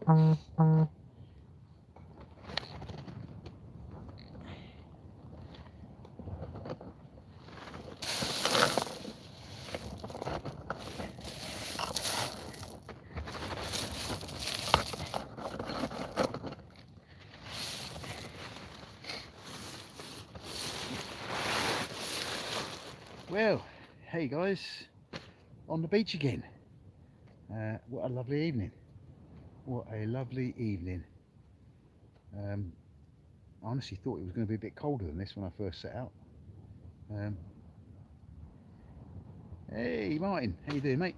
Well, hey guys, on the beach again. What a lovely evening. What a lovely evening. Um, I honestly thought it was going to be a bit colder than this when I first set out. Um, hey Martin, how you doing, mate?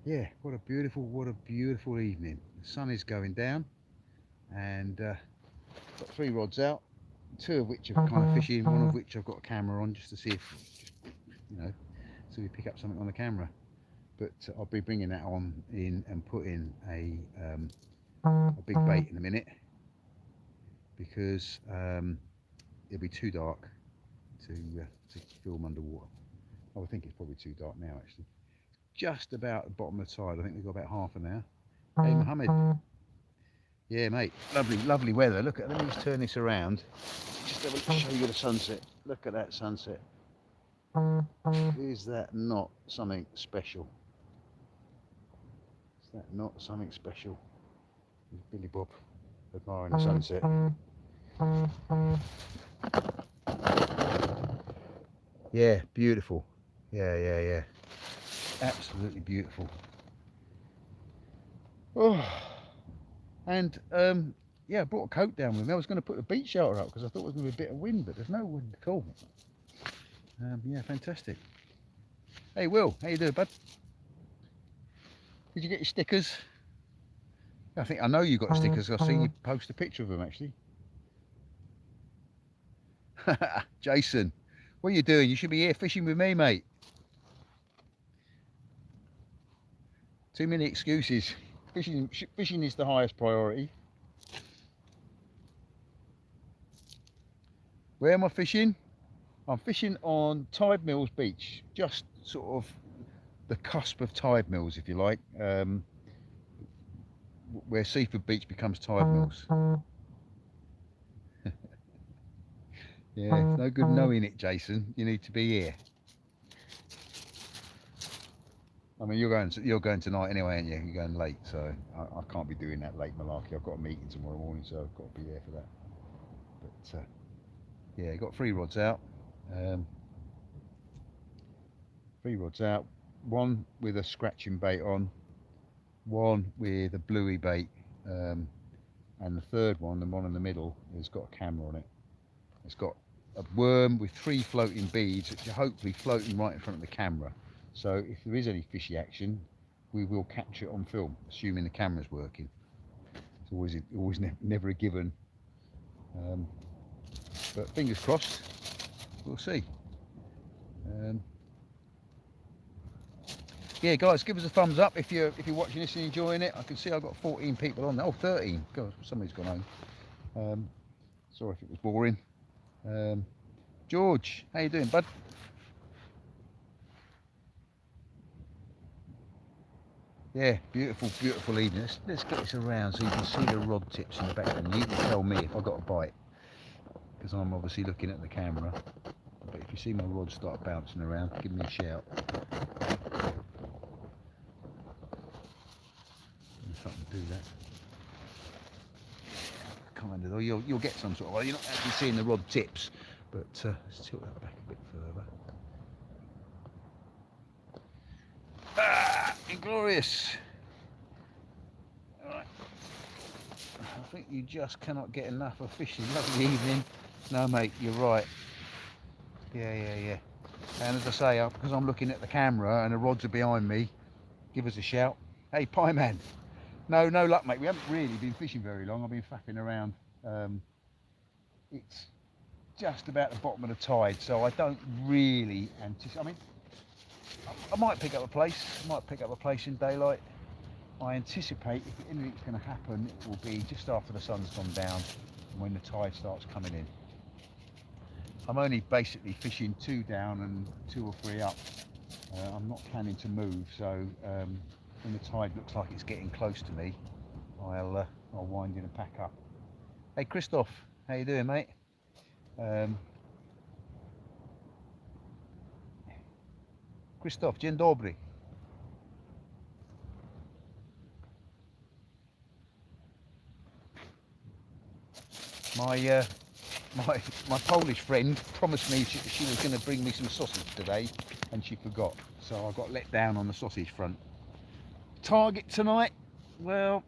Yeah, what a beautiful evening. The sun is going down, and got three rods out, two of which are kind of fishing, one of which I've got a camera on just to see if, you know, so we pick up something on the camera. But I'll be bringing that on in and putting a big bait in a minute because it'll be too dark to film underwater. Oh, I think it's probably too dark now actually. Just about the bottom of the tide. I think we've got about half an hour. Hey Mohammed. Yeah mate, lovely weather. Look at, let me just turn this around. Just show you the sunset. Look at that sunset. Is that not something special? Is that not something special? There's Billy Bob admiring the sunset. Yeah, beautiful. Yeah. Absolutely beautiful. Oh, and yeah, I brought a coat down with me. I was going to put the beach shelter up because I thought there was going to be a bit of wind, but there's no wind at all. Yeah, fantastic. Hey Will, how you doing, bud? Did you get your stickers? I think I know you got stickers. I've seen you post a picture of them actually. Jason, what are you doing? You should be here fishing with me, mate. Too many excuses. Fishing is the highest priority. Where am I fishing? I'm fishing on Tide Mills Beach, just sort of the cusp of Tide Mills, if you like, where Seaford Beach becomes Tide Mills. Yeah, it's no good knowing it, Jason. You need to be here. I mean, you're going tonight anyway, aren't you? You're going late, so I can't be doing that late malarkey. I've got a meeting tomorrow morning, so I've got to be there for that. But yeah, got three rods out. Three rods out. One with a scratching bait on, one with a bluey bait, and the third one, the one in the middle, has got a camera on it. It's got a worm with three floating beads, which are hopefully floating right in front of the camera. So if there is any fishy action, we will capture it on film, assuming the camera's working. It's always never a given. But fingers crossed, we'll see. Yeah, guys, give us a thumbs up if you're watching this and enjoying it. I can see I've got 14 people on there. Oh, 13. God, somebody's gone home. Sorry if it was boring. George, how you doing, bud? Yeah, beautiful evening. Let's get this around so you can see the rod tips in the background. You can tell me if I got a bite, because I'm obviously looking at the camera. But if you see my rod start bouncing around, give me a shout. If I can do that. Kind of, though, you'll get some sort of. Well, you're not actually seeing the rod tips, but let's tilt that back a bit further. Inglorious. Right. I think you just cannot get enough of fishing. Lovely evening. No, mate, you're right. Yeah. And as I say, because I'm looking at the camera and the rods are behind me, give us a shout. Hey, Pie Man. No luck, mate. We haven't really been fishing very long. I've been faffing around. It's just about the bottom of the tide, so I don't really anticipate. I mean, I might pick up a place in daylight. I anticipate if anything's going to happen, it will be just after the sun's gone down and when the tide starts coming in. I'm only basically fishing 2 down and 2 or 3 up, I'm not planning to move, so when the tide looks like it's getting close to me, I'll wind in and pack up. Hey Christoph, how you doing, mate? Um, Christoph, dzień dobry. My my Polish friend promised me she was going to bring me some sausage today, and she forgot. So I got let down on the sausage front. Target tonight? Well,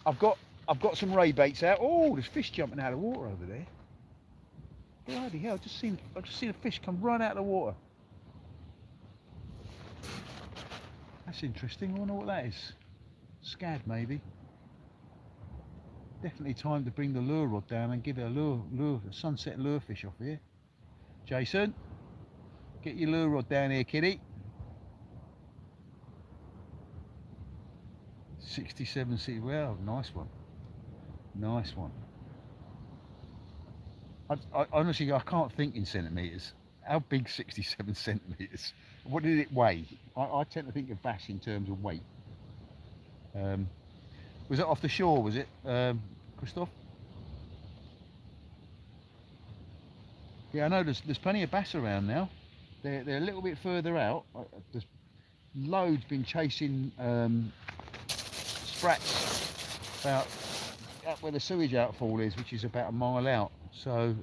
I've got some ray baits out. Oh, there's fish jumping out of the water over there. Bloody hell! I just seen a fish come right out of the water. That's interesting. I wonder what that is. Scad maybe. Definitely time to bring the lure rod down and give it a sunset lure fish off here. Jason, get your lure rod down here, kiddie. 67 centimeters. Well, nice one. Nice one. I honestly, I can't think in centimetres. How big 67 centimetres? What did it weigh? I tend to think of bass in terms of weight. Was it off the shore, was it, Christoph? Yeah, I know there's plenty of bass around now. They're a little bit further out. There's loads been chasing sprats about up where the sewage outfall is, which is about a mile out. So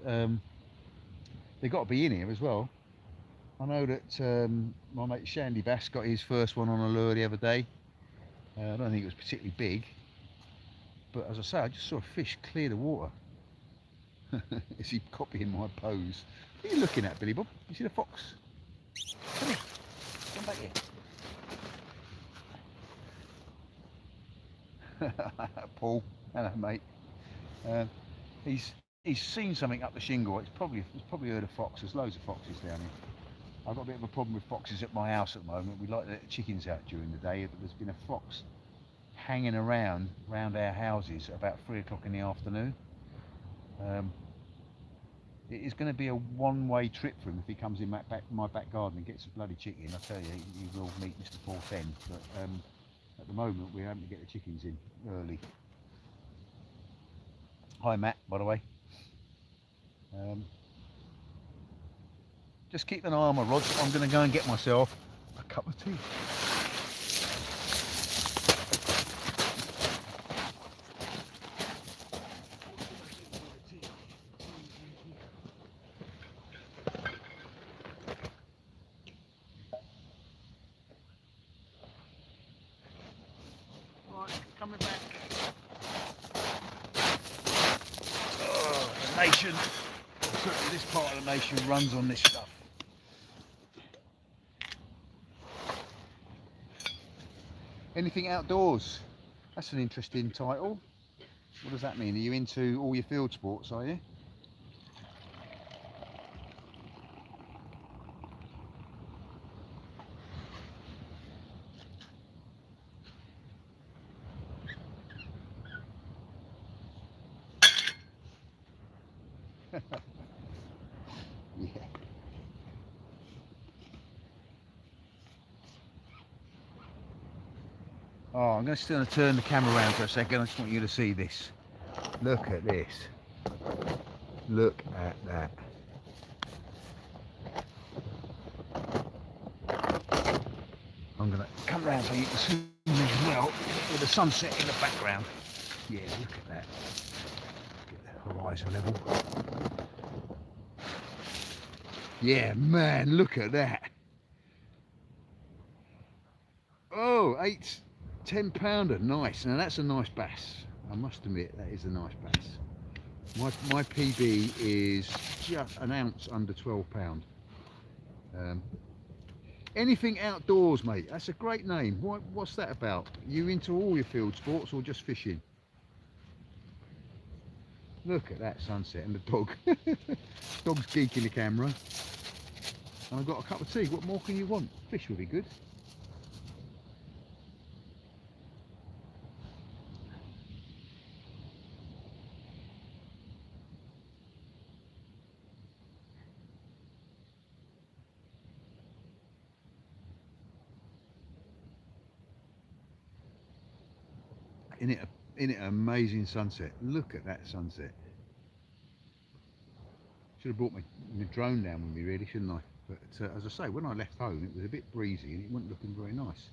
they've got to be in here as well. I know that my mate Shandy Bass got his first one on a lure the other day. I don't think it was particularly big, but as I say, I just saw a fish clear the water. Is he copying my pose? What are you looking at, Billy Bob? You see the fox? Come here, come back here. Paul, hello mate. He's seen something up the shingle. He's probably heard a fox. There's loads of foxes down here. I've got a bit of a problem with foxes at my house at the moment. We like to let the chickens out during the day, but there's been a fox hanging around our houses at about 3 o'clock in the afternoon. It is going to be a one-way trip for him if he comes in my back garden and gets a bloody chicken. I tell you, he will meet Mr. 410. But at the moment, we're having to get the chickens in early. Hi Matt, by the way. Just keep an eye on my rods. I'm going to go and get myself a cup of tea. Right, coming back. Oh, the nation, certainly this part of the nation runs on this stuff. Anything outdoors? That's an interesting title. What does that mean? Are you into all your field sports, are you? Yeah. Oh, I'm just going to turn the camera around for a second. I just want you to see this. Look at this. Look at that. I'm going to come round so you can see me as well with the sunset in the background. Yeah, look at that. Get the horizon level. Yeah, man, look at that. Oh, 10-pounder, nice. Now that's a nice bass. I must admit, that is a nice bass. My PB is just an ounce under 12 pound. Anything outdoors, mate. That's a great name. What's that about? You into all your field sports or just fishing? Look at that sunset and the dog. Dog's geeking the camera. And I've got a cup of tea. What more can you want? Fish would be good. In it an amazing sunset. Look at that sunset. Should have brought my drone down with me really, shouldn't I? But as I say, when I left home it was a bit breezy and it wasn't looking very nice.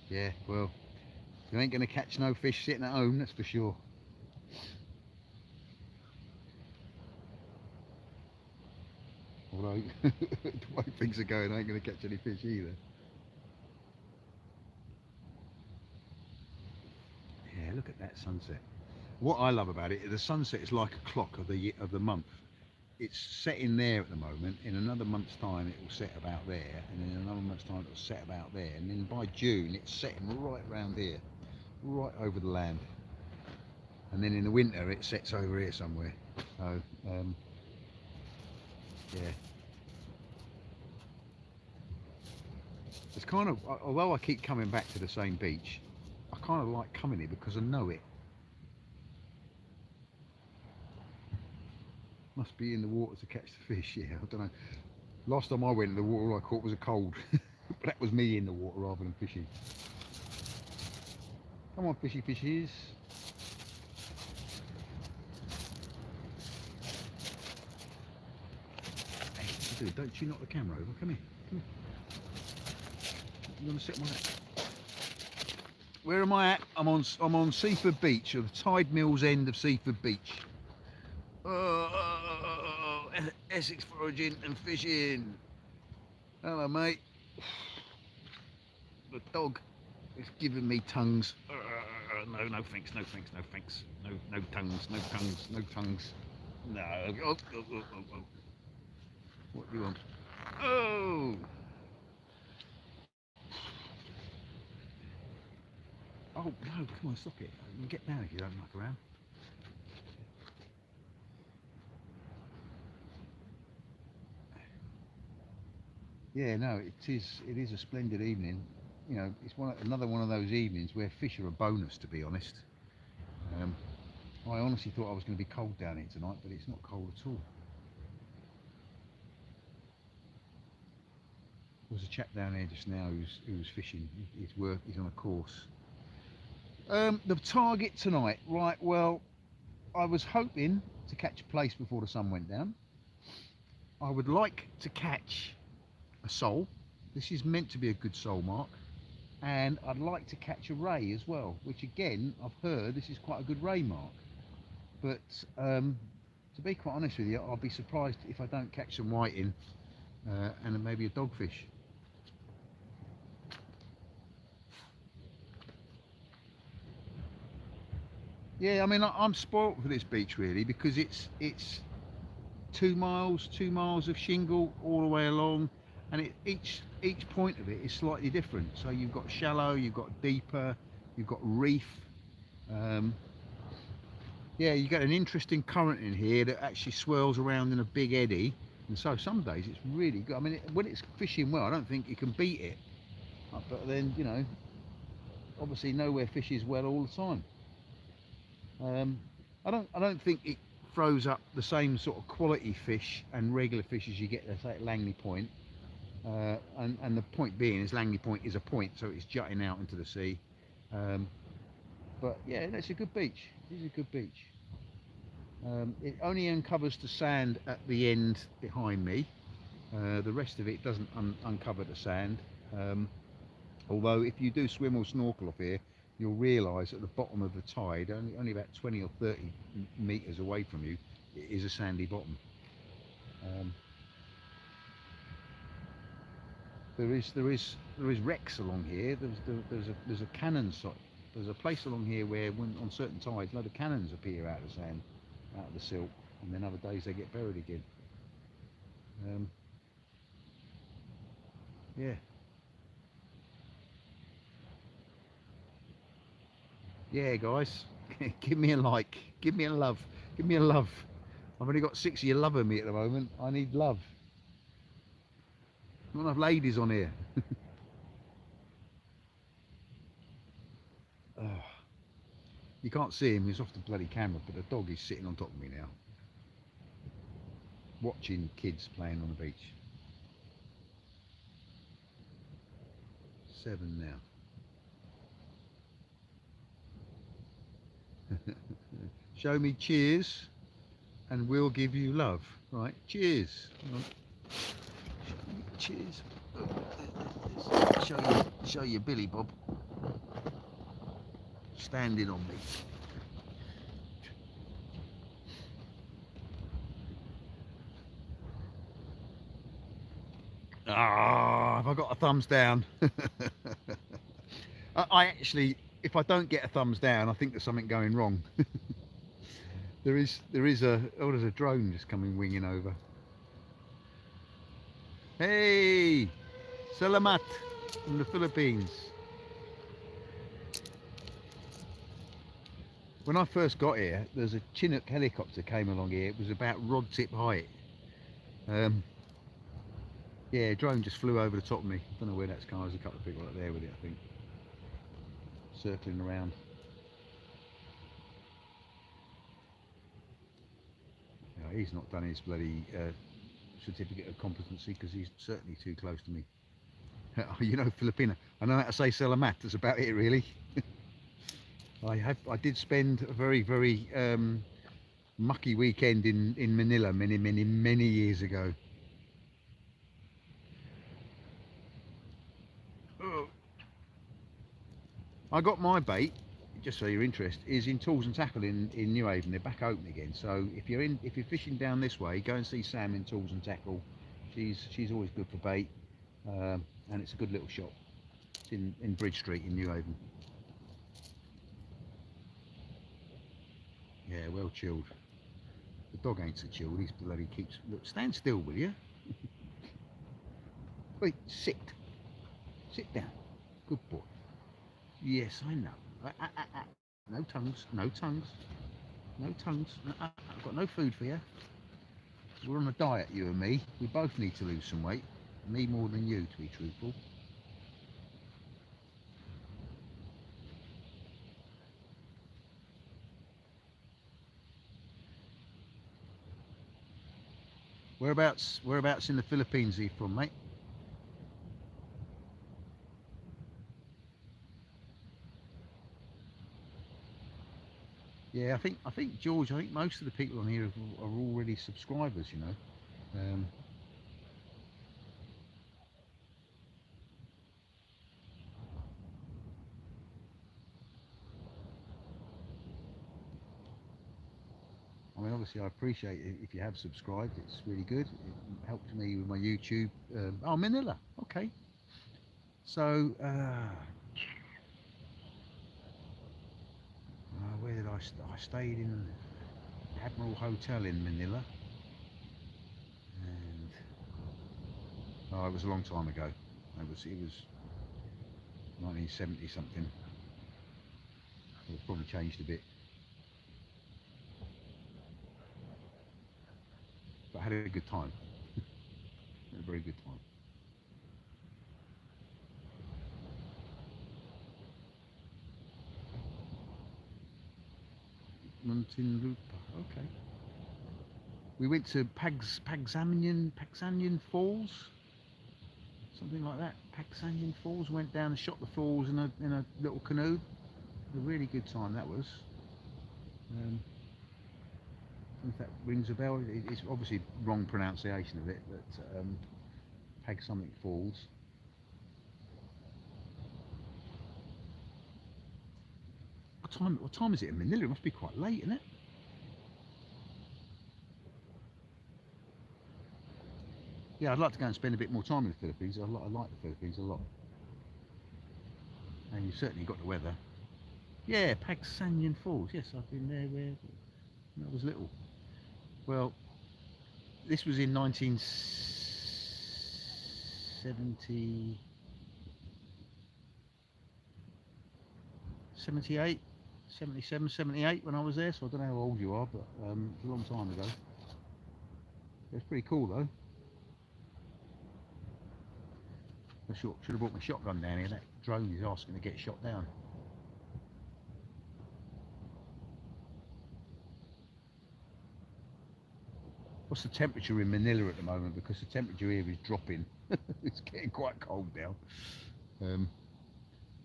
Yeah, well, you ain't going to catch no fish sitting at home, that's for sure. Although, the way things are going, I ain't going to catch any fish either. Yeah, look at that sunset. What I love about it, the sunset is like a clock of the month. It's setting there at the moment. In another month's time, it will set about there, and in another month's time, it will set about there, and then by June, it's setting right around here, right over the land. And then in the winter, it sets over here somewhere. So, yeah. It's kind of, although I keep coming back to the same beach, I kind of like coming here because I know it. Must be in the water to catch the fish, yeah, I don't know. Last time I went in the water, all I caught was a cold. But that was me in the water rather than fishing. Come on, fishy fishies. Hey, don't you knock the camera over. Come here. Come here. I'm going to sit on my lap. Where am I at? I'm on Seaford Beach, or the Tide Mills end of Seaford Beach. Essex foraging and fishing. Hello, mate. The dog is giving me tongues. No thanks, no thanks, no thanks. No tongues, no tongues, no tongues. No. Oh. What do you want? Oh! Oh, no, come on, stop it. You can get down if you don't muck around. Yeah, no, it is a splendid evening. You know, it's another one of those evenings where fish are a bonus, to be honest. I honestly thought I was going to be cold down here tonight, but it's not cold at all. There was a chap down here just now who was fishing. He's on a course. The target tonight, right? Well, I was hoping to catch a place before the sun went down. I would like to catch a sole. This is meant to be a good sole mark, and I'd like to catch a ray as well, which again I've heard this is quite a good ray mark. But to be quite honest with you, I'll be surprised if I don't catch some whiting and maybe a dogfish. Yeah, I mean I'm spoilt for this beach really, because it's 2 miles of shingle all the way along, and each point of it is slightly different. So you've got shallow, you've got deeper, you've got reef. Yeah, you get an interesting current in here that actually swirls around in a big eddy, and so some days it's really good. I mean, when it's fishing well, I don't think you can beat it. But then, you know, obviously nowhere fishes well all the time. I don't think it throws up the same sort of quality fish and regular fish as you get, let's say, at Langley Point. And the point being is Langley Point is a point, so it's jutting out into the sea. But yeah, that's a good beach. It is a good beach. It only uncovers the sand at the end behind me. The rest of it doesn't uncover the sand. Although if you do swim or snorkel off here, you'll realise at the bottom of the tide, only about 20 or 30 metres away from you, it is a sandy bottom. There is wrecks along here. There's a cannon site. There's a place along here where, when on certain tides, a load of cannons appear out of the sand, out of the silt, and then other days they get buried again. Yeah. Yeah, guys, give me a like, give me a love, give me a love. I've only got 6 of you loving me at the moment. I need love. Not enough ladies on here. Oh, you can't see him, he's off the bloody camera, but the dog is sitting on top of me now, watching kids playing on the beach. 7 now. Show me cheers and we'll give you love. Right, cheers. Cheers. Show you Billy Bob standing on me. Ah, have I got a thumbs down? I actually, if I don't get a thumbs down, I think there's something going wrong. There's a drone just coming winging over. Hey, Salamat from the Philippines. When I first got here, there's a Chinook helicopter came along here. It was about rod tip height. Yeah, drone just flew over the top of me. I don't know where that's going. There's a couple of people up there with it, I think, circling around. Yeah, he's not done his bloody certificate of competency because he's certainly too close to me. You know, Filipino. I know how to say salamat. That's about it, really. I did spend a very, very mucky weekend in Manila many years ago. Oh. I got my bait, just so you're interested, is in Tools and Tackle in Newhaven. They're back open again. So if you're fishing down this way, go and see Sam in Tools and Tackle. She's always good for bait, and it's a good little shop. It's in Bridge Street in Newhaven. Yeah, well chilled. The dog ain't so chilled. He's bloody keeps. Look, stand still, will you? Wait, sit. Sit down. Good boy. Yes, I know. No tongues. No tongues. No tongues. I've got no food for you. We're on a diet, you and me. We both need to lose some weight. Me more than you, to be truthful. Whereabouts in the Philippines are you from, mate? Yeah, I think George. I think most of the people on here are already subscribers. You know. I mean, obviously, I appreciate it if you have subscribed. It's really good. It helps me with my YouTube. Oh, Manila. Okay. So, where did I stay? I stayed in Admiral Hotel in Manila, and it was a long time ago. It was 1970 something. It's probably changed a bit, but I had a good time. Had a very good time. Muntinlupa. Okay. We went to Pagsanyan Falls, something like that. Pagsanyan Falls. Went down and shot the falls in a little canoe. A really good time that was. If that rings a bell, it's obviously wrong pronunciation of it, but Pag something Falls. What time is it in Manila? It must be quite late, isn't it? Yeah, I'd like to go and spend a bit more time in the Philippines. I like the Philippines a lot. And you've certainly got the weather. Yeah, Pagsanyan Falls. Yes, I've been there when I was little. Well, this was in 1970, 78, 77, 78 when I was there. So I don't know how old you are, but it's a long time ago. It's pretty cool though. I should have brought my shotgun down here. That drone is asking to get shot down. What's the temperature in Manila at the moment? Because the temperature here is dropping. It's getting quite cold now.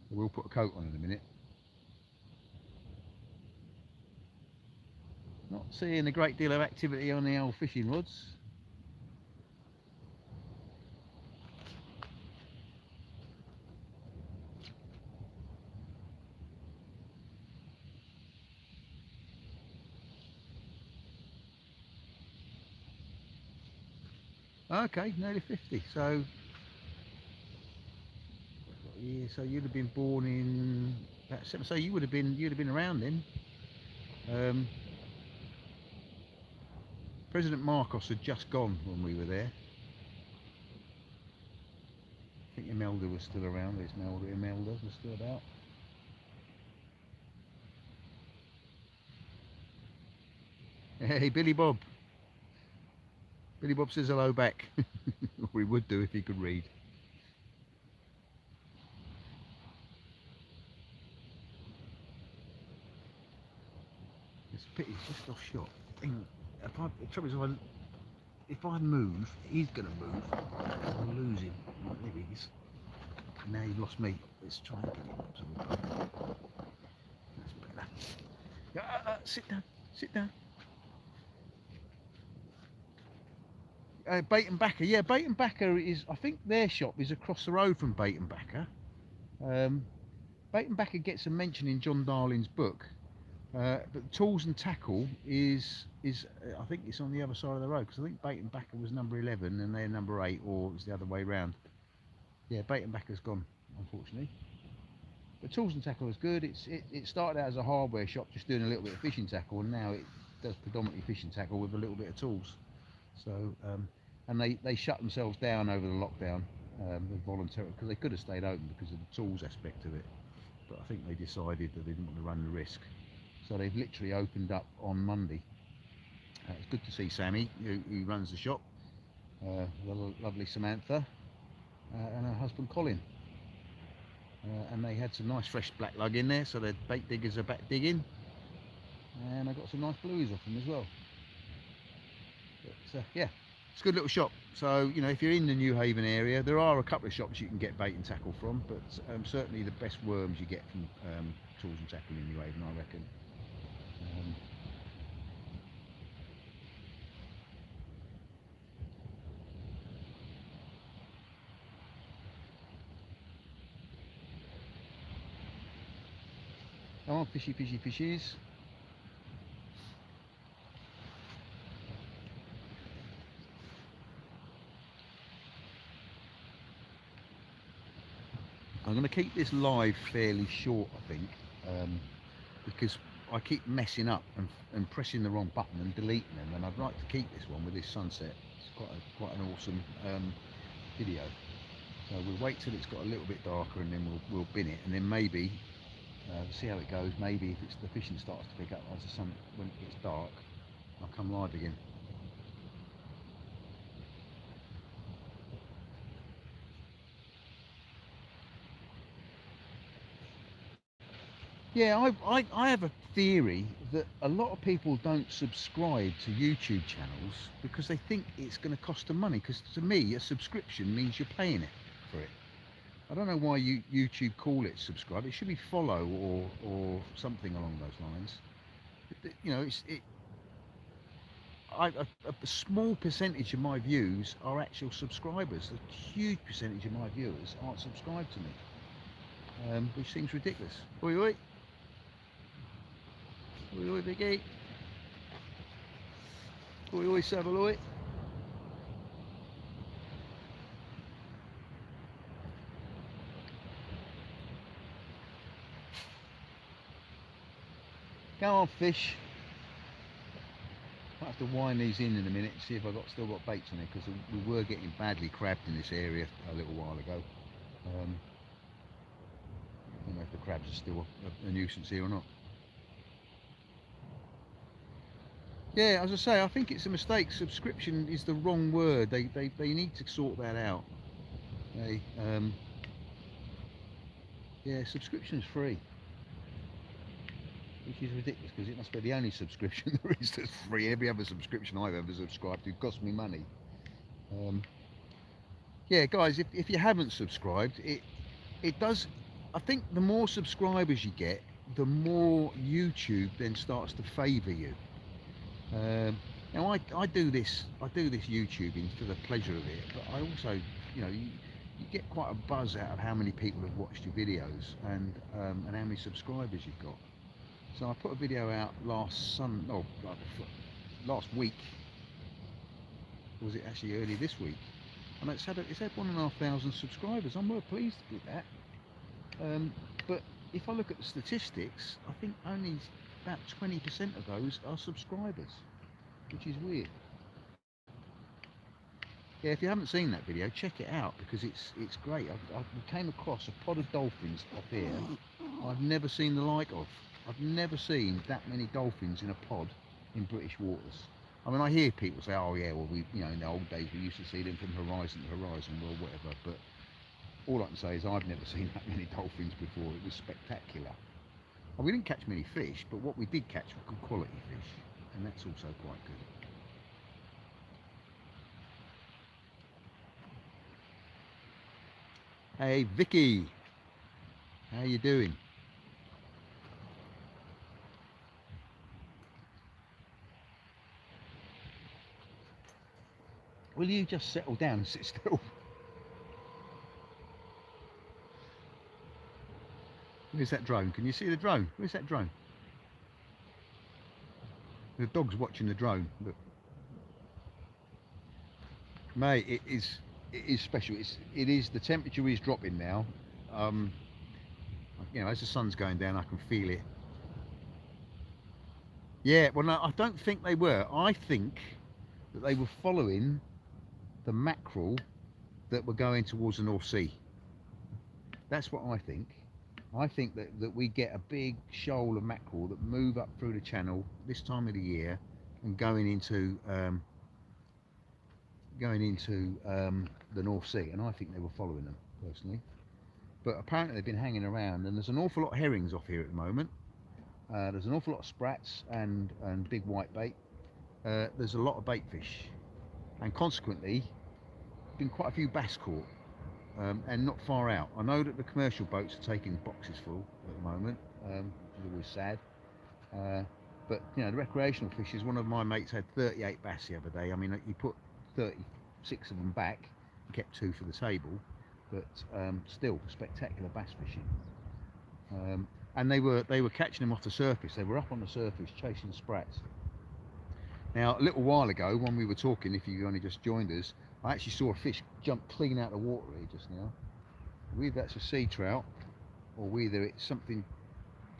We'll put a coat on in a minute. Not seeing a great deal of activity on the old fishing rods. Okay, nearly 50. So, yeah, so you'd have been born in about 7. So you'd have been around then. President Marcos had just gone when we were there. I think Imelda was still around. There's Imelda was still about. Hey, Billy Bob. Billy Bob says hello back. Or he would do if he could read. It's a pity, it's just off shot. The trouble is, if I move, he's going to move. I'll lose him. Right, there he is. Now you've lost me. Let's try and get him. So that's better. Sit down. Sit down. Bait and Backer. Yeah, Bait and Backer is, I think their shop is across the road from Bait and Backer. Bait and Backer gets a mention in John Darling's book. But Tools and Tackle is I think it's on the other side of the road, because I think Bait and Backer was number 11 and they're number 8, or it's the other way round. Yeah, Bait and Backer's gone, unfortunately. But Tools and Tackle is good. It started out as a hardware shop just doing a little bit of fishing tackle, and now it does predominantly fishing tackle with a little bit of tools. So and they shut themselves down over the lockdown, voluntarily, because they could have stayed open because of the tools aspect of it, but I think they decided that they didn't want to run the risk. So they've literally opened up on Monday. It's good to see Sammy, who runs the shop, the lovely Samantha, and her husband Colin. And they had some nice fresh black lug in there, so their bait diggers are back digging. And I got some nice blues off them as well. But yeah, it's a good little shop. So, you know, if you're in the New Haven area, there are a couple of shops you can get bait and tackle from, but certainly the best worms you get from Tools and Tackle in New Haven, I reckon. Come on, fishy, fishy, fishies. I'm going to keep this live fairly short, I think, because I keep messing up and pressing the wrong button and deleting them, and I'd like to keep this one with this sunset. It's quite an awesome video. So we'll wait till it's got a little bit darker, and then we'll bin it, and then maybe see how it goes. Maybe if the fishing starts to pick up as the sun, when it gets dark, I'll come live again. Yeah, I have a theory that a lot of people don't subscribe to YouTube channels because they think it's going to cost them money. Because to me, a subscription means you're paying it for it. I don't know why YouTube call it subscribe. It should be follow or something along those lines. You know, a small percentage of my views are actual subscribers. A huge percentage of my viewers aren't subscribed to me, which seems ridiculous. Oi, oi. Oi, oi, Biggie. Oi, oi, Savaloy. Go on, fish. I'll have to wind these in a minute and see if I've still got baits on it, because we were getting badly crabbed in this area a little while ago. I don't know if the crabs are still a nuisance here or not. Yeah, as I say, I think it's a mistake. Subscription is the wrong word. They need to sort that out. Yeah, subscription's free, which is ridiculous, because it must be the only subscription there is that's free. Every other subscription I've ever subscribed to cost me money. Yeah, guys, if you haven't subscribed, it does. I think the more subscribers you get, the more YouTube then starts to favour you. Now I do this YouTubing for the pleasure of it, but I also, you get quite a buzz out of how many people have watched your videos and how many subscribers you've got. So I put a video out last week. Or was it actually early this week? And it's had 1,500 subscribers. I'm well pleased with that. But if I look at the statistics, I think only about 20% of those are subscribers, which is weird. Yeah, if you haven't seen that video, check it out because it's great. I came across a pod of dolphins up here I've never seen the like of. I've never seen that many dolphins in a pod in British waters. I mean, I hear people say, "Oh yeah, well in the old days we used to see them from horizon to horizon," well, whatever. But all I can say is I've never seen that many dolphins before. It was spectacular. And we didn't catch many fish, but what we did catch were good quality fish, and that's also quite good. Hey Vicky, how you doing? Will you just settle down and sit still? Where's that drone? Can you see the drone? Where's that drone? The dog's watching the drone. Look. Mate, it is special. The temperature is dropping now. As the sun's going down, I can feel it. Yeah, well, no, I don't think they were. I think that they were following the mackerel that were going towards the North Sea. That's what I think. I think that we get a big shoal of mackerel that move up through the channel this time of the year and going into the North Sea, and I think they were following them personally. But apparently they've been hanging around, and there's an awful lot of herrings off here at the moment. There's an awful lot of sprats and big white bait. There's a lot of bait fish, and consequently been quite a few bass caught, and not far out. I know that the commercial boats are taking boxes full at the moment, which is always sad. But the recreational fishers, one of my mates had 38 bass the other day. I mean, he put 36 of them back and kept 2 for the table, but still spectacular bass fishing. And they were catching them off the surface. They were up on the surface chasing sprats. Now, a little while ago when we were talking, if you only just joined us, I actually saw a fish jump clean out of the water here just now. Whether that's a sea trout or whether it's something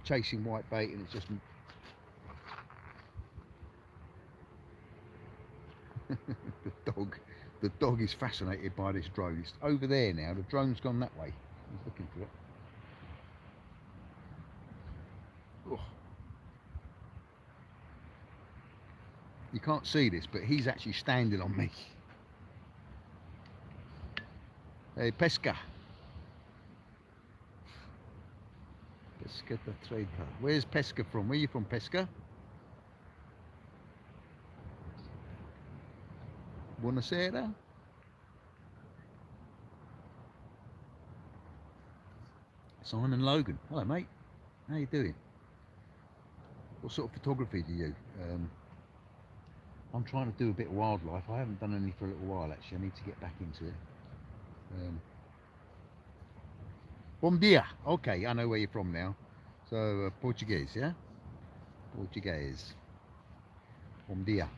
chasing white bait and it's just the dog is fascinated by this drone. It's over there now. The drone's gone that way. He's looking for it. Oh. You can't see this, but he's actually standing on me. Hey, pesca. Pesca da Treta. Where's Pesca from? Where are you from, Pesca? Buonasera. Simon Logan. Hello, mate. How you doing? What sort of photography do you do? I'm trying to do a bit of wildlife. I haven't done any for a little while, actually. I need to get back into it. Bom dia. Okay, I know where you're from now. So, Portuguese, yeah? Portuguese. Bom dia.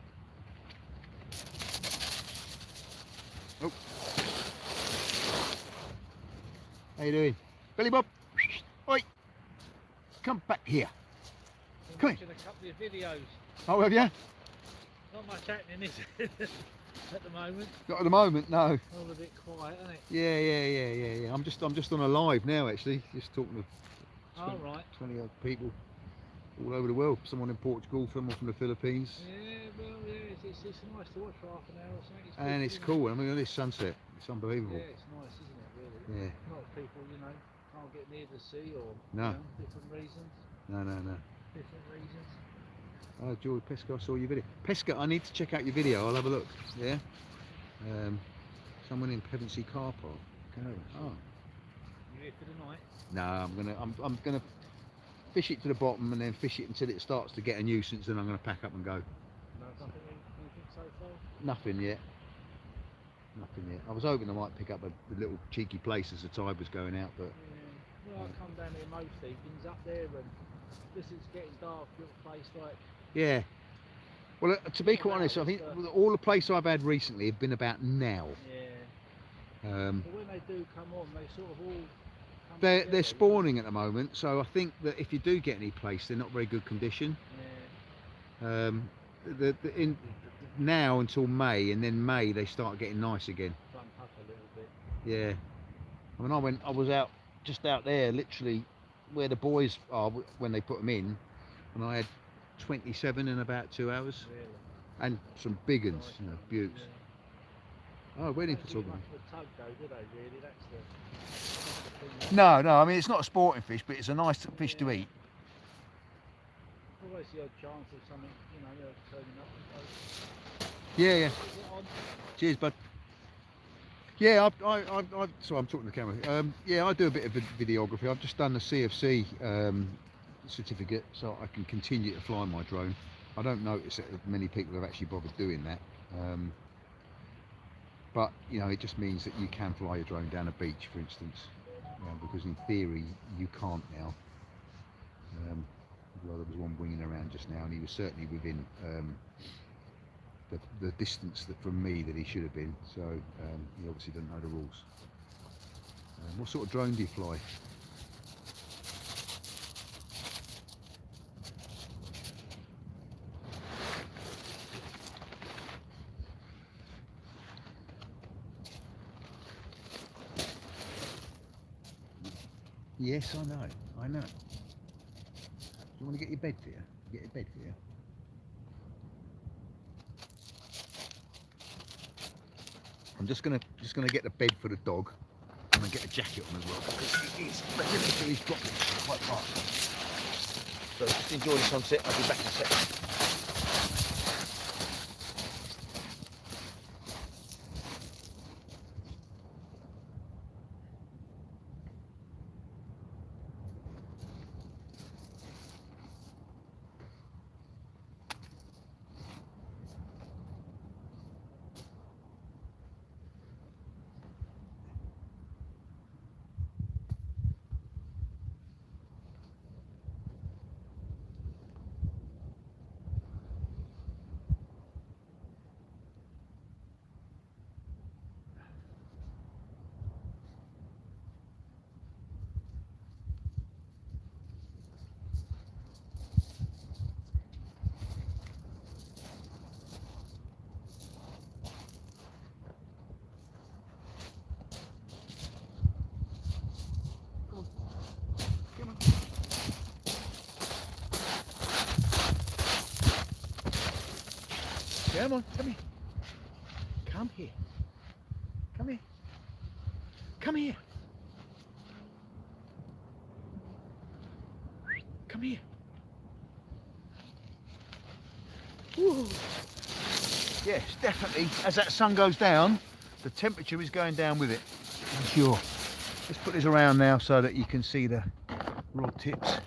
Oh. How you doing? Billy Bob. Oi. Come back here. Come here. A couple of videos. Oh, have you? Not much happening, is it? At the moment. Not at the moment, no. All a bit quiet, isn't it? Yeah. I'm just on a live now, actually. Just talking to 20 odd people all over the world. Someone in Portugal, someone from the Philippines. Yeah, well, yeah, it's nice to watch for half an hour or something. And it's cool. I mean, look at this sunset. It's unbelievable. Yeah, it's nice, isn't it, really? Yeah. A lot of people, can't get near the sea or different reasons. No. Different reasons. Oh, George Pesca, I saw your video. Pesca, I need to check out your video. I'll have a look. Yeah. Someone in Pevensey car park. Oh. here for the night? No, I'm gonna fish it to the bottom and then fish it until it starts to get a nuisance, and I'm gonna pack up and go. No, anything so far? Nothing yet. Nothing yet. I was hoping I might pick up a little cheeky place as the tide was going out, but Yeah. Well, I come down here most evenings up there, and this is getting dark. Little place like. yeah. Well, to be quite honest, I think all the places I've had recently have been about now. Yeah. Um, But when they do come on, they sort of all. Come they're together, spawning at the moment, so I think that if you do get any place, they're not very good condition. Yeah. In now until May, and then May they start getting nice again. Bump up a little bit. Yeah. I mean, I was out just out there, literally where the boys are when they put them in, and I had 27 in about 2 hours, Really. and some big uns, Nice you know, ones, buttes. Yeah. Oh, waiting for Don't do talking. much of a tug though, do they? Really, that's the thing. No, I mean it's not a sporting fish, but it's a nice fish to Yeah. eat. Always the odd chance of something, you know, turning up. Yeah, yeah. Is it on? Cheers, bud. Yeah, so I'm talking to the camera. Yeah, I do a bit of videography. I've just done the CFC certificate, so I can continue to fly my drone. I don't notice that many people have actually bothered doing that, but you know, it just means that you can fly your drone down a beach, for instance, because in theory you can't now. Well, there was one winging around just now, and he was certainly within the distance that from me that he should have been, so he obviously doesn't know the rules. What sort of drone do you fly? Yes, I know. Do you want to get your bed for you? Get your bed for you? I'm just gonna get the bed for the dog, and then get a jacket on as well, because he's dropping quite fast. So just enjoy the sunset. I'll be back in a second. Come on, come here. Come here. Come here. Come here. Come here. Woo. Yes, definitely. As that sun goes down, the temperature is going down with it. I'm sure. Let's put this around now so that you can see the rod tips.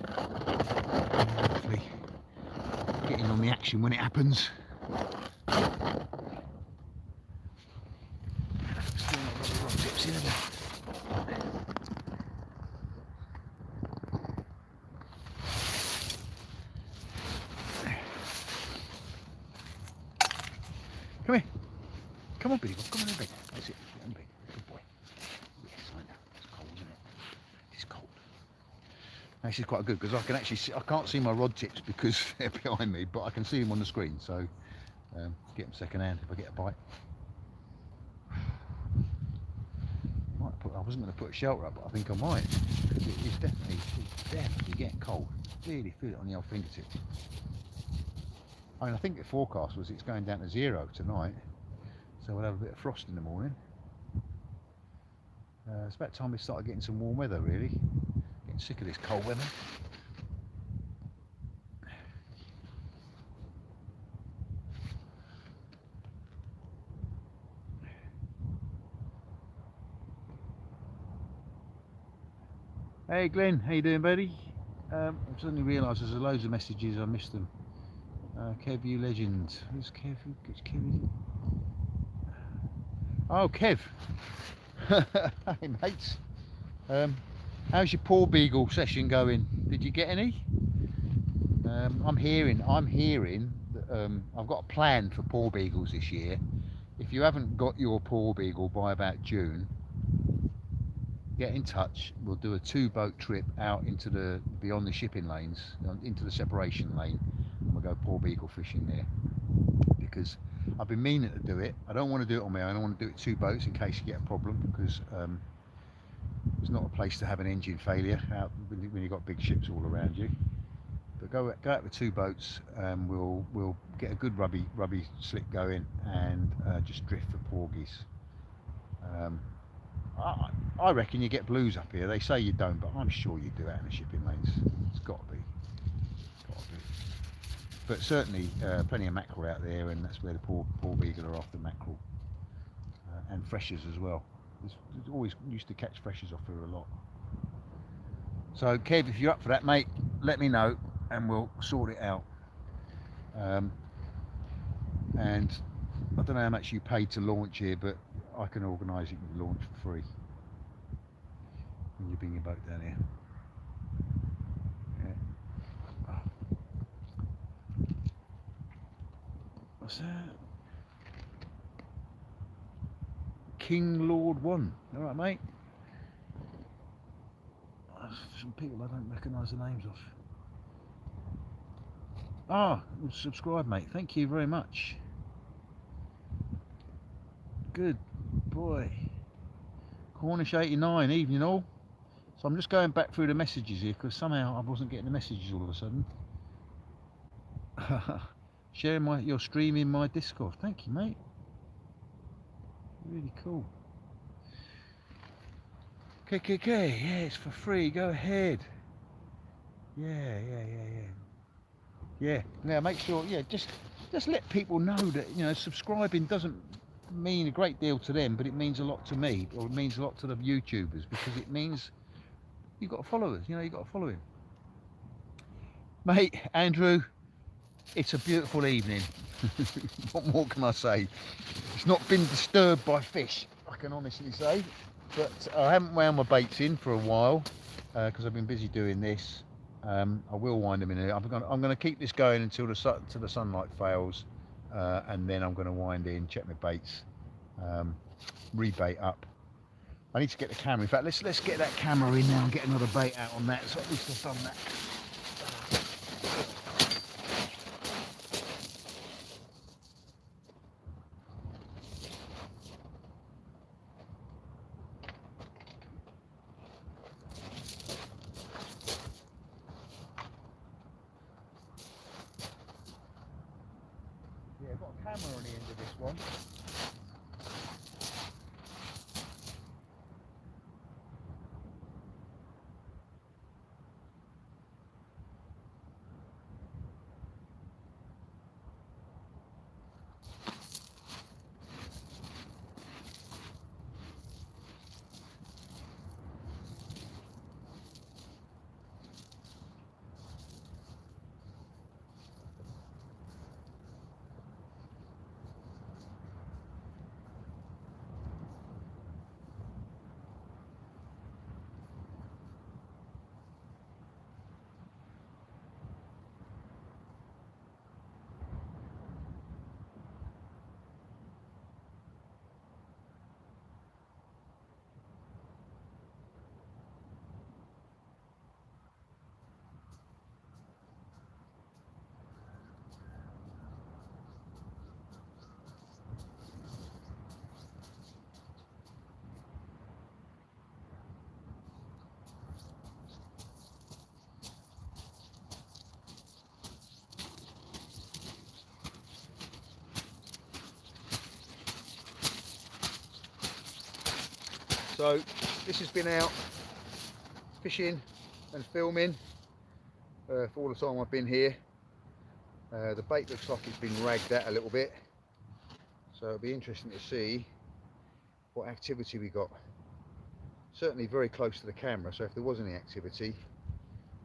Hopefully, getting on the action when it happens. Still not got the rod tips in, have I? Come here. Come on, Billy. Come on in bed. That's it. Get in bed. Good boy. Yes, I know. It's cold, isn't it? It's cold. This is quite good because I can actually see, I can't see my rod tips because they're behind me, but I can see them on the screen. So get them second hand if I get a bite. I wasn't going to put a shelter up, but I think I might. Because it's definitely getting cold. Really feel it on the old fingertips. I mean, I think the forecast was it's going down to 0 tonight, so we'll have a bit of frost in the morning. It's about time we started getting some warm weather, really. Getting sick of this cold weather. Hey Glenn, how you doing, buddy? I suddenly realised there's loads of messages, I missed them. Kev, you legend. Who's Kev? Who's Kev? Oh, Kev. Hey mates. How's your Paw Beagle session going? Did you get any? I'm hearing that I've got a plan for Paw Beagles this year. If you haven't got your Paw Beagle by about June, get in touch. We'll do a 2-boat trip out into the beyond the shipping lanes, into the separation lane, and we'll go Paw Beagle fishing there. Because I've been meaning to do it. I don't want to do it on my own. I want to do it 2 boats in case you get a problem, because it's not a place to have an engine failure out when you've got big ships all around you. But go out with 2 boats, and we'll get a good rubby slick going, and just drift for porgies. I reckon you get blues up here. They say you don't, but I'm sure you do out in the shipping lanes. It's got to be. But certainly plenty of mackerel out there, and that's where the Paw Beagle are after mackerel, and freshers as well. There's always used to catch freshers off here a lot. So Kev, if you're up for that, mate, let me know and we'll sort it out. And I don't know how much you paid to launch here, but I can organise it with launch for free when you bring your boat down here. Yeah. Oh. What's that? King Lord 1. All right, mate. Some people I don't recognise the names of. Subscribe, mate. Thank you very much. Good boy. Cornish 89, evening all. So I'm just going back through the messages here because somehow I wasn't getting the messages all of a sudden. Sharing your stream in my Discord. Thank you, mate. Really cool. KKK, yeah, it's for free. Go ahead. Yeah. Now make sure, just let people know that subscribing doesn't mean a great deal to them, but it means a lot to me, or it means a lot to the YouTubers, because it means you've got followers. You've got to follow him. Mate, Andrew, it's a beautiful evening. What more can I say? It's not been disturbed by fish, I can honestly say. But I haven't wound my baits in for a while because I've been busy doing this. I will wind them in here. I'm going to keep this going until the sunlight fails, and then I'm going to wind in, check my baits, rebait up. I need to get the camera. In fact, let's get that camera in now and get another bait out on that. So at least I've done that. Yeah, I've got a camera on the end of this one. So this has been out fishing and filming for all the time I've been here. The bait looks like it's been ragged out a little bit, so it'll be interesting to see what activity we got. certainly very close to the camera, so if there was any activity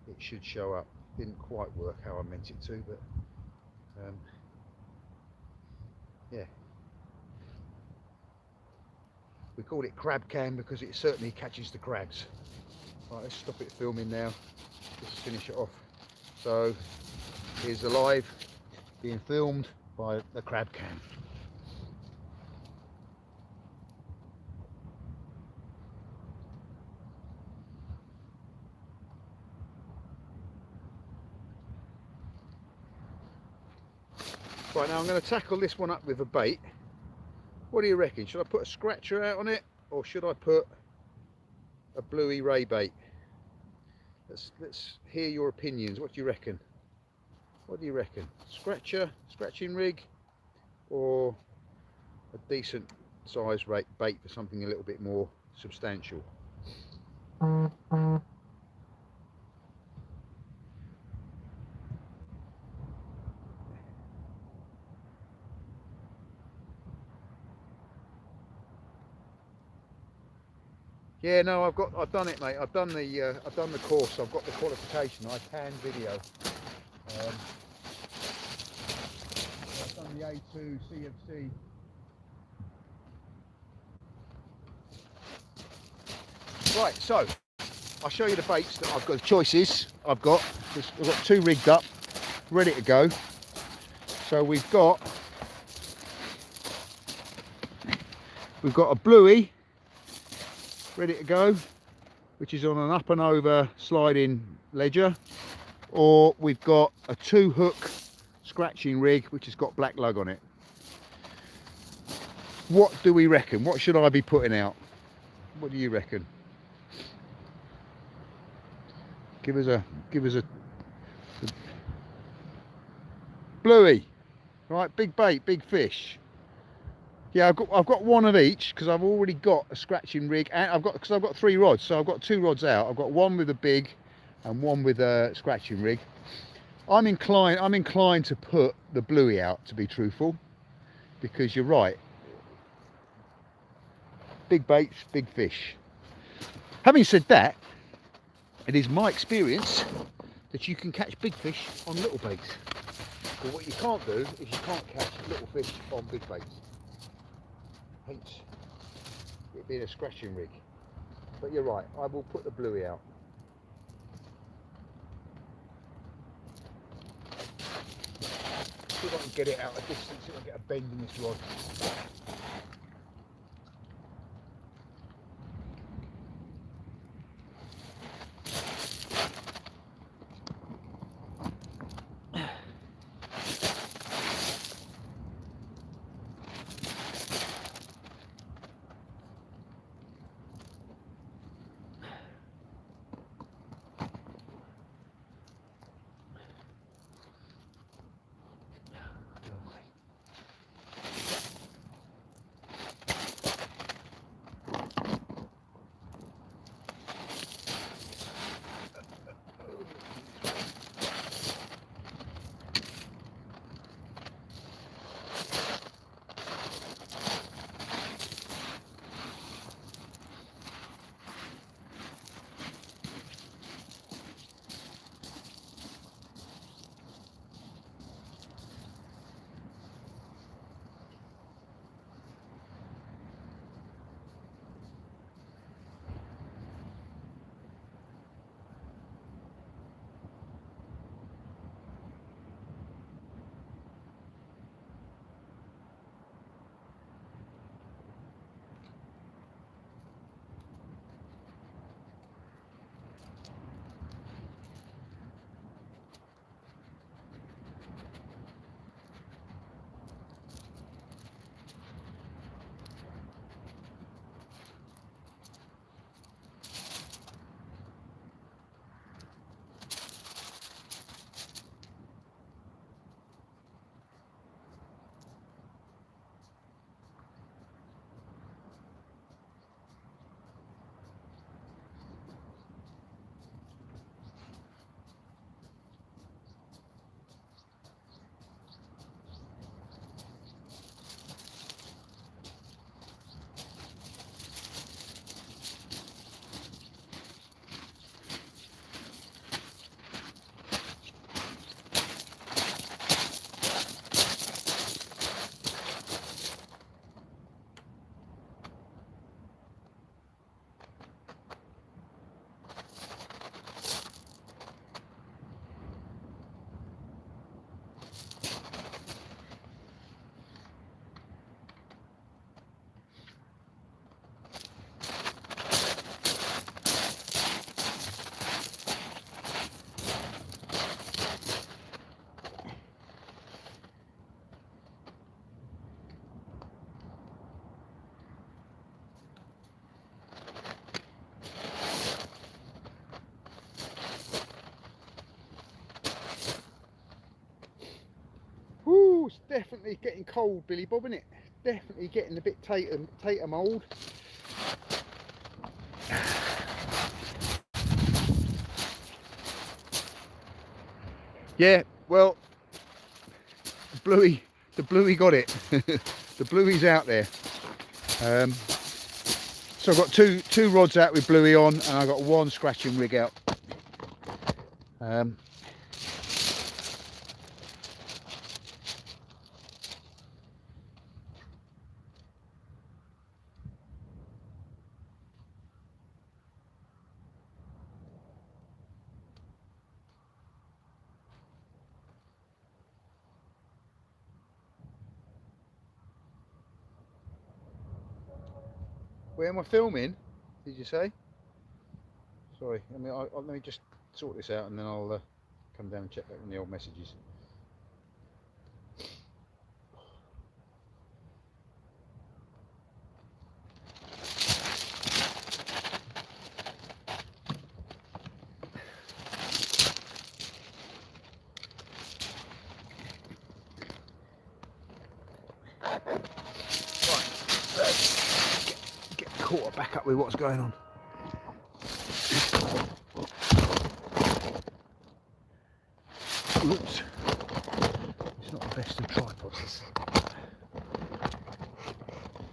it should show up. Didn't quite work how I meant it to, but yeah. We call it crab cam because it certainly catches the crabs. Right, let's stop it filming now. Let's finish it off. So here's the live being filmed by the crab cam. Right, now I'm going to tackle this one up with a bait. What do you reckon? Should I put a scratcher out on it, or should I put a bluey ray bait? Let's hear your opinions. What do you reckon? What do you reckon? Scratching rig, or a decent size bait for something a little bit more substantial? Yeah, no, I've done it, mate. I've done the course. I've got the qualification. I can video. I've done the A2 CFC. Right, so I'll show you the baits that I've got. The choices I've got. I've got two rigged up, ready to go. So we've got a bluey ready to go, which is on an up and over sliding ledger, or we've got a 2-hook scratching rig which has got black lug on it. What do we reckon? What should I be putting out? What do you reckon? Give us a bluey, right? Big bait, big fish. Yeah, I've got one of each because I've already got a scratching rig, and I've got 3 rods, so I've got 2 rods out. I've got one with a big and one with a scratching rig. I'm inclined to put the bluey out, to be truthful, because you're right. Big baits, big fish. Having said that, it is my experience that you can catch big fish on little baits. But what you can't do is you can't catch little fish on big baits. Hence it being a scratching rig. But you're right, I will put the bluey out. See if I can get it out a distance, see if I can get a bend in this rod. definitely getting cold, Billy Bob, isn't it? Definitely getting a bit tater mould. Yeah, well, the bluey got it. The bluey's out there. So I've got two rods out with bluey on, and I've got one scratching rig out. Where am I filming? Did you say? Sorry, I mean, let me just sort this out, and then I'll come down and check back on the old messages. Get caught back up with what's going on. Oops. It's not the best of tripods.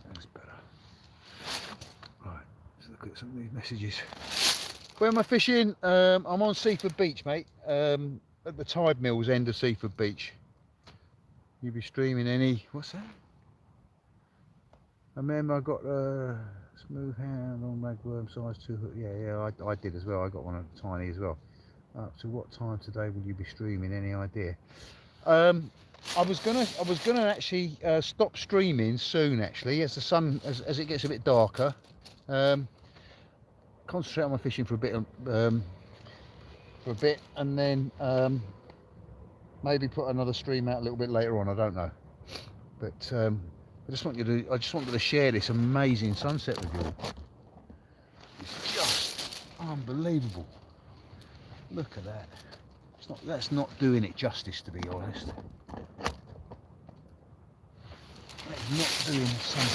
That's better. Right, let's look at some of these messages. Where am I fishing? I'm on Seaford Beach, mate. At the Tide Mills end of Seaford Beach. You'll be streaming any... What's that? I remember I got a smooth hand on ragworm size 2 hook. Yeah, I did as well. I got one of the tiny as well. Up to what time today will you be streaming? Any idea? I was gonna actually stop streaming soon. Actually, as the sun as it gets a bit darker, concentrate on my fishing for a bit, and then maybe put another stream out a little bit later on. I don't know, but I just wanted to share this amazing sunset with you all. It's just unbelievable. Look at that. That's not doing it justice, to be honest. That's not doing the sunset